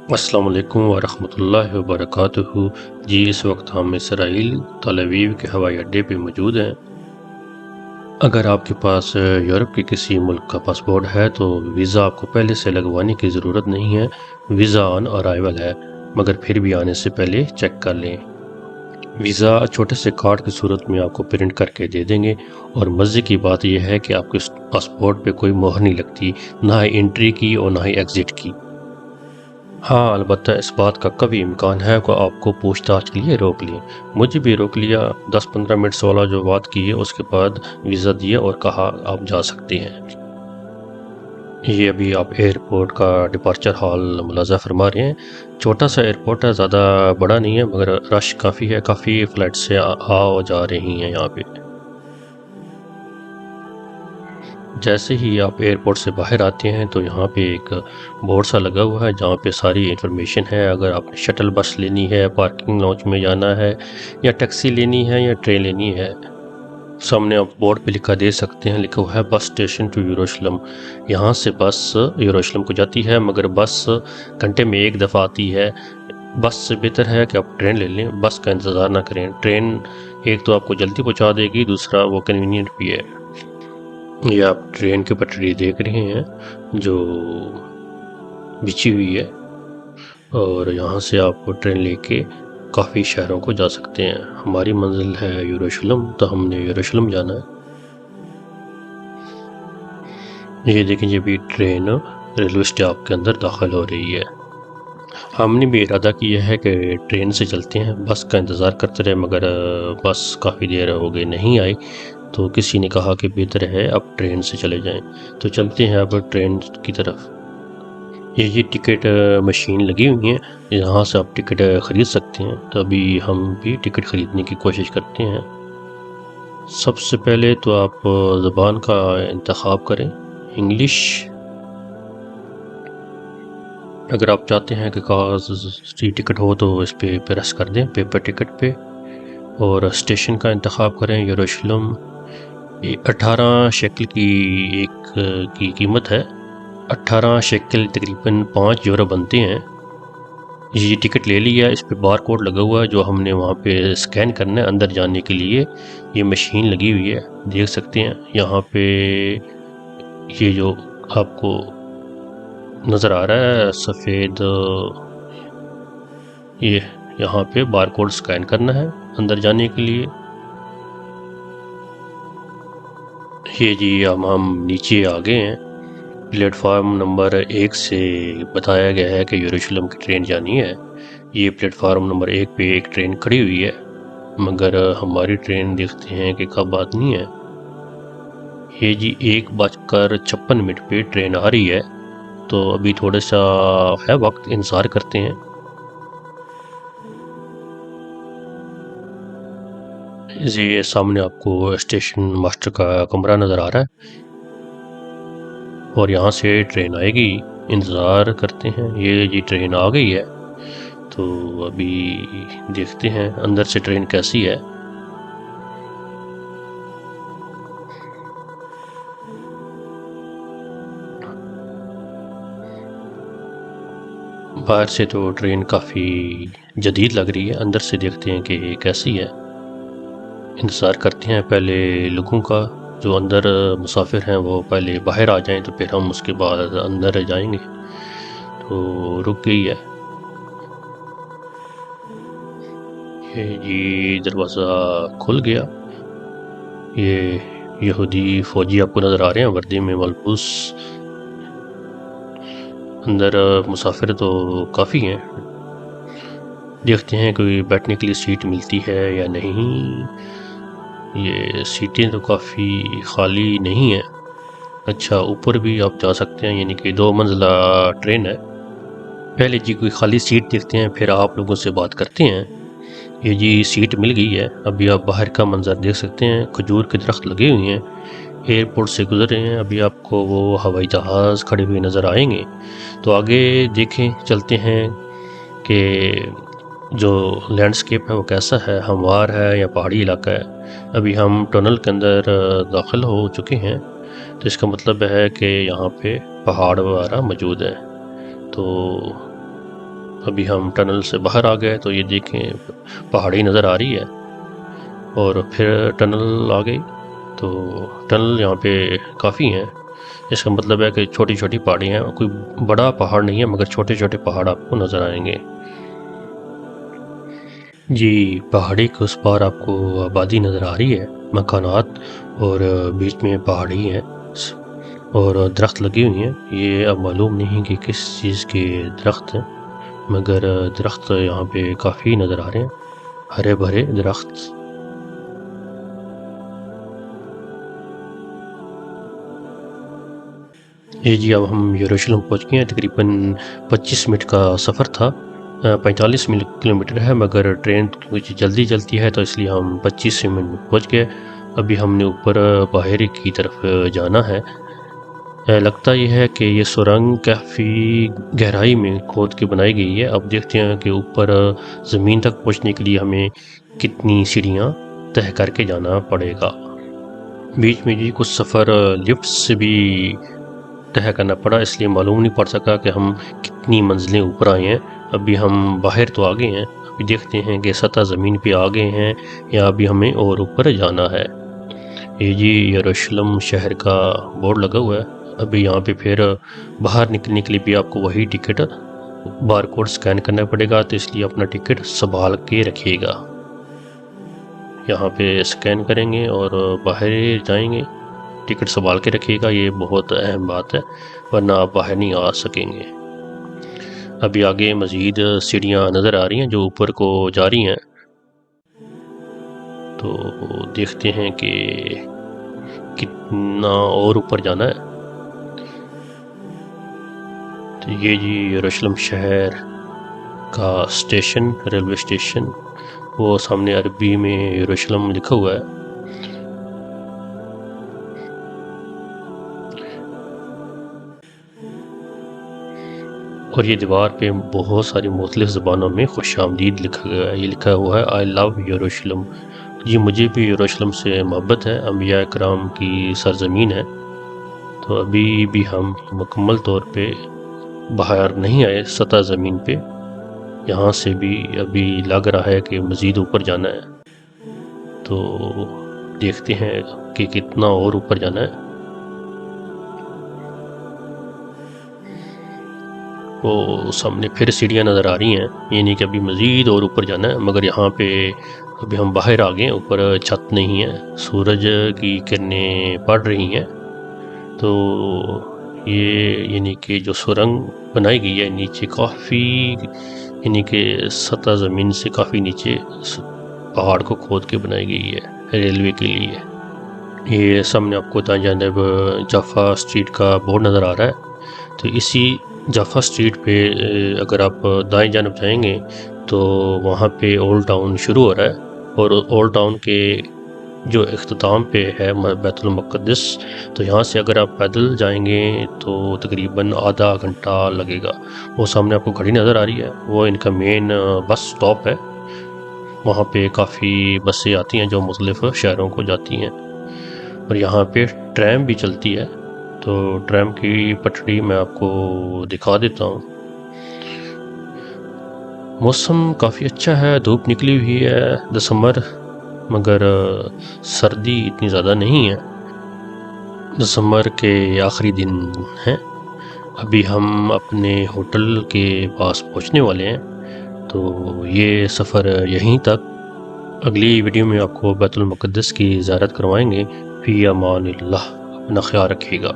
السلام علیکم ورحمۃ اللہ وبرکاتہ۔ جی اس وقت ہم اسرائیل تل ابیب کے ہوائی اڈے پہ موجود ہیں۔ اگر آپ کے پاس یورپ کے کسی ملک کا پاسپورٹ ہے تو ویزا آپ کو پہلے سے لگوانے کی ضرورت نہیں ہے، ویزا آن ارائیول ہے، مگر پھر بھی آنے سے پہلے چیک کر لیں۔ ویزا چھوٹے سے کارڈ کی صورت میں آپ کو پرنٹ کر کے دے دیں گے، اور مزے کی بات یہ ہے کہ آپ کے پاسپورٹ پہ کوئی مہر نہیں لگتی، نہ ہی انٹری کی اور نہ ہی ایگزٹ کی۔ ہاں البتہ اس بات کا کبھی امکان ہے کہ آپ کو پوچھ تاچھ کے لیے روک لیں۔ مجھے بھی روک لیا، 10-15 منٹ 16 جو بات کی ہے اس کے بعد ویزا دیا اور کہا آپ جا سکتے ہیں۔ یہ ابھی آپ ایئرپورٹ کا ڈپارچر ہال ملاحظہ فرما رہے ہیں۔ چھوٹا سا ایئرپورٹ ہے، زیادہ بڑا نہیں ہے، مگر رش کافی ہے، کافی فلائٹ سے آ جا رہی ہیں یہاں پہ۔ جیسے ہی آپ ایئرپورٹ سے باہر آتے ہیں تو یہاں پہ ایک بورڈ سا لگا ہوا ہے جہاں پہ ساری انفارمیشن ہے۔ اگر آپ نے شٹل بس لینی ہے، پارکنگ لاؤنج میں جانا ہے، یا ٹیکسی لینی ہے، یا ٹرین لینی ہے، سامنے آپ بورڈ پہ لکھا دے سکتے ہیں، لکھا ہوا ہے بس اسٹیشن ٹو یروشلم۔ یہاں سے بس یروشلم کو جاتی ہے، مگر بس گھنٹے میں ایک دفعہ آتی ہے۔ بس سے بہتر ہے کہ آپ ٹرین لے لیں، بس کا انتظار نہ کریں۔ ٹرین ایک تو آپ کو جلدی پہنچا دے گی، دوسرا وہ کنوینئنٹ بھی ہے۔ یہ آپ ٹرین کی پٹری دیکھ رہے ہیں جو بچھی ہوئی ہے، اور یہاں سے آپ ٹرین لے کے کافی شہروں کو جا سکتے ہیں۔ ہماری منزل ہے یروشلم، تو ہم نے یروشلم جانا ہے۔ یہ دیکھیں، یہ بھی ٹرین ریلوے اسٹاپ کے اندر داخل ہو رہی ہے۔ ہم نے بھی ارادہ کیا ہے کہ ٹرین سے چلتے ہیں، بس کا انتظار کرتے رہے، مگر بس کافی دیر ہو گئی نہیں آئی، تو کسی نے کہا کہ بہتر ہے اب ٹرین سے چلے جائیں، تو چلتے ہیں اب ٹرین کی طرف۔ یہ ٹکٹ مشین لگی ہوئی ہیں، یہاں سے آپ ٹکٹ خرید سکتے ہیں، تو ابھی ہم بھی ٹکٹ خریدنے کی کوشش کرتے ہیں۔ سب سے پہلے تو آپ زبان کا انتخاب کریں، انگلش۔ اگر آپ چاہتے ہیں کہ کاغذی ٹکٹ ہو تو اس پہ پریس کر دیں، پیپر ٹکٹ پہ، اور اسٹیشن کا انتخاب کریں یروشلم۔ 18 شیکل کی ایک کی قیمت ہے، 18 شیکل تقریباً 5 یورو بنتے ہیں۔ یہ ٹکٹ لے لیا، اس پہ بار کوڈ لگا ہوا ہے جو ہم نے وہاں پہ اسکین کرنا ہے اندر جانے کے لیے۔ یہ مشین لگی ہوئی ہے، دیکھ سکتے ہیں یہاں پہ، یہ جو آپ کو نظر آ رہا ہے سفید، یہ یہاں پہ بار کوڈ اسکین کرنا ہے اندر جانے کے لیے۔ یہ جی ہم نیچے آ گئے ہیں۔ پلیٹ فارم نمبر 1 سے بتایا گیا ہے کہ یروشلم کی ٹرین جانی ہے۔ یہ پلیٹ فارم نمبر 1 پہ ایک ٹرین کھڑی ہوئی ہے، مگر ہماری ٹرین دیکھتے ہیں کہ کب آتی ہے۔ یہ جی 1:56 پہ ٹرین آ رہی ہے، تو ابھی تھوڑا سا ہے وقت، انتظار کرتے ہیں۔ یہ سامنے آپ کو اسٹیشن ماسٹر کا کمرہ نظر آ رہا ہے، اور یہاں سے ٹرین آئے گی، انتظار کرتے ہیں۔ یہ جی ٹرین آ گئی ہے، تو ابھی دیکھتے ہیں اندر سے ٹرین کیسی ہے۔ باہر سے تو ٹرین کافی جدید لگ رہی ہے، اندر سے دیکھتے ہیں کہ یہ کیسی ہے۔ انتظار کرتے ہیں پہلے لوگوں کا، جو اندر مسافر ہیں وہ پہلے باہر آ جائیں، تو پھر ہم اس کے بعد اندر جائیں گے۔ تو رک گئی ہے، یہ جی دروازہ کھل گیا۔ یہ یہودی فوجی آپ کو نظر آ رہے ہیں وردی میں ملبوس، اندر مسافر تو کافی ہیں۔ دیکھتے ہیں کوئی بیٹھنے کے لیے سیٹ ملتی ہے یا نہیں۔ یہ سیٹیں تو کافی خالی نہیں ہیں۔ اچھا، اوپر بھی آپ جا سکتے ہیں، یعنی کہ 2 منزلہ ٹرین ہے۔ پہلے جی کوئی خالی سیٹ دیکھتے ہیں، پھر آپ لوگوں سے بات کرتے ہیں۔ یہ جی سیٹ مل گئی ہے، ابھی آپ باہر کا منظر دیکھ سکتے ہیں، کھجور کے درخت لگے ہوئے ہیں، ایئرپورٹ سے گزر رہے ہیں، ابھی آپ کو وہ ہوائی جہاز کھڑے ہوئے نظر آئیں گے۔ تو آگے دیکھیں، چلتے ہیں کہ جو لینڈسکیپ ہے وہ کیسا ہے، ہموار ہے یا پہاڑی علاقہ ہے۔ ابھی ہم ٹنل کے اندر داخل ہو چکے ہیں، تو اس کا مطلب ہے کہ یہاں پہ پہاڑ وغیرہ موجود ہے۔ تو ابھی ہم ٹنل سے باہر آ گئے تو یہ دیکھیں پہاڑی نظر آ رہی ہے، اور پھر ٹنل آ گئی تو ٹنل یہاں پہ کافی ہیں، اس کا مطلب ہے کہ چھوٹی چھوٹی پہاڑی ہیں، کوئی بڑا پہاڑ نہیں ہے مگر چھوٹے چھوٹے پہاڑ آپ کو نظر آئیں گے۔ جی پہاڑی کے اس پار آپ کو آبادی نظر آ رہی ہے، مکانات، اور بیچ میں پہاڑی ہیں اور درخت لگی ہوئی ہیں۔ یہ اب معلوم نہیں کہ کس چیز کے درخت ہیں، مگر درخت یہاں پہ کافی نظر آ رہے ہیں، ہرے بھرے درخت۔ جی اب ہم یروشلم پہنچ گئے ہیں، تقریباً 25 منٹ کا سفر تھا، 45 کلومیٹر ہے، مگر ٹرین کچھ جلدی چلتی ہے تو اس لیے ہم 25 منٹ میں پہنچ گئے۔ ابھی ہم نے اوپر باہر کی طرف جانا ہے۔ لگتا یہ ہے کہ یہ سرنگ کافی گہرائی میں کھود کے بنائی گئی ہے۔ اب دیکھتے ہیں کہ اوپر زمین تک پہنچنے کے لیے ہمیں کتنی سیڑھیاں طے کر کے جانا پڑے گا۔ بیچ میں جی کچھ سفر لفٹ سے بھی طے کرنا پڑا، اس لیے معلوم نہیں پڑ سکا کہ ہم کتنی منزلیں اوپر آئے ہیں۔ ابھی ہم باہر تو آ گئے ہیں، ابھی دیکھتے ہیں کہ سطح زمین پہ آ گئے ہیں یا ابھی ہمیں اور اوپر جانا ہے۔ یہ جی یروشلم شہر کا بورڈ لگا ہوا ہے۔ ابھی یہاں پہ پھر باہر نکلنے کے لیے بھی آپ کو وہی ٹکٹ بار کوڈ سکین کرنا پڑے گا، تو اس لیے اپنا ٹکٹ سنبھال کے رکھیے گا۔ یہاں پہ سکین کریں گے اور باہر جائیں گے، ٹکٹ سنبھال کے رکھیے گا، یہ بہت اہم بات ہے، ورنہ آپ باہر نہیں آ سکیں گے۔ ابھی آگے مزید سیڑھیاں نظر آ رہی ہیں جو اوپر کو جا رہی ہیں، تو دیکھتے ہیں کہ کتنا اور اوپر جانا ہے۔ تو یہ جی یروشلم شہر کا اسٹیشن، ریلوے اسٹیشن، وہ سامنے عربی میں یروشلم لکھا ہوا ہے۔ اور یہ دیوار پہ بہت ساری مختلف زبانوں میں خوش آمدید لکھا گیا ہے، یہ لکھا ہوا ہے آئی لو یروشلم۔ جی مجھے بھی یروشلم سے محبت ہے، انبیاء اکرام کی سرزمین ہے۔ تو ابھی بھی ہم مکمل طور پہ باہر نہیں آئے سطح زمین پہ، یہاں سے بھی ابھی لگ رہا ہے کہ مزید اوپر جانا ہے، تو دیکھتے ہیں کہ کتنا اور اوپر جانا ہے۔ وہ سامنے پھر سیڑھیاں نظر آ رہی ہیں، یعنی کہ ابھی مزید اور اوپر جانا ہے، مگر یہاں پہ ابھی ہم باہر آ گئے ہیں، اوپر چھت نہیں ہے، سورج کی کرنیں پڑ رہی ہیں، تو یہ یعنی کہ جو سرنگ بنائی گئی ہے نیچے کافی، یعنی کہ سطح زمین سے کافی نیچے پہاڑ کو کھود کے بنائی گئی ہے ریلوے کے لیے۔ یہ سامنے آپ کو دائیں جانب جافا اسٹریٹ کا بورڈ نظر آ رہا ہے، تو اسی جافا اسٹریٹ پہ اگر آپ دائیں جانب جائیں گے تو وہاں پہ اولڈ ٹاؤن شروع ہو رہا ہے، اور اولڈ ٹاؤن کے جو اختتام پہ ہے بیت المقدس، تو یہاں سے اگر آپ پیدل جائیں گے تو تقریباً آدھا گھنٹہ لگے گا۔ وہ سامنے آپ کو گھڑی نظر آ رہی ہے، وہ ان کا مین بس سٹاپ ہے، وہاں پہ کافی بسیں آتی ہیں جو مختلف شہروں کو جاتی ہیں، اور یہاں پہ ٹریم بھی چلتی ہے، تو ٹریم کی پٹڑی میں آپ کو دکھا دیتا ہوں۔ موسم کافی اچھا ہے، دھوپ نکلی ہوئی ہے دسمبر، مگر سردی اتنی زیادہ نہیں ہے، دسمبر کے آخری دن ہیں۔ ابھی ہم اپنے ہوٹل کے پاس پہنچنے والے ہیں، تو یہ سفر یہیں تک۔ اگلی ویڈیو میں آپ کو بیت المقدس کی زیارت کروائیں گے۔ فی امان اللہ، اپنا خیال رکھیے گا۔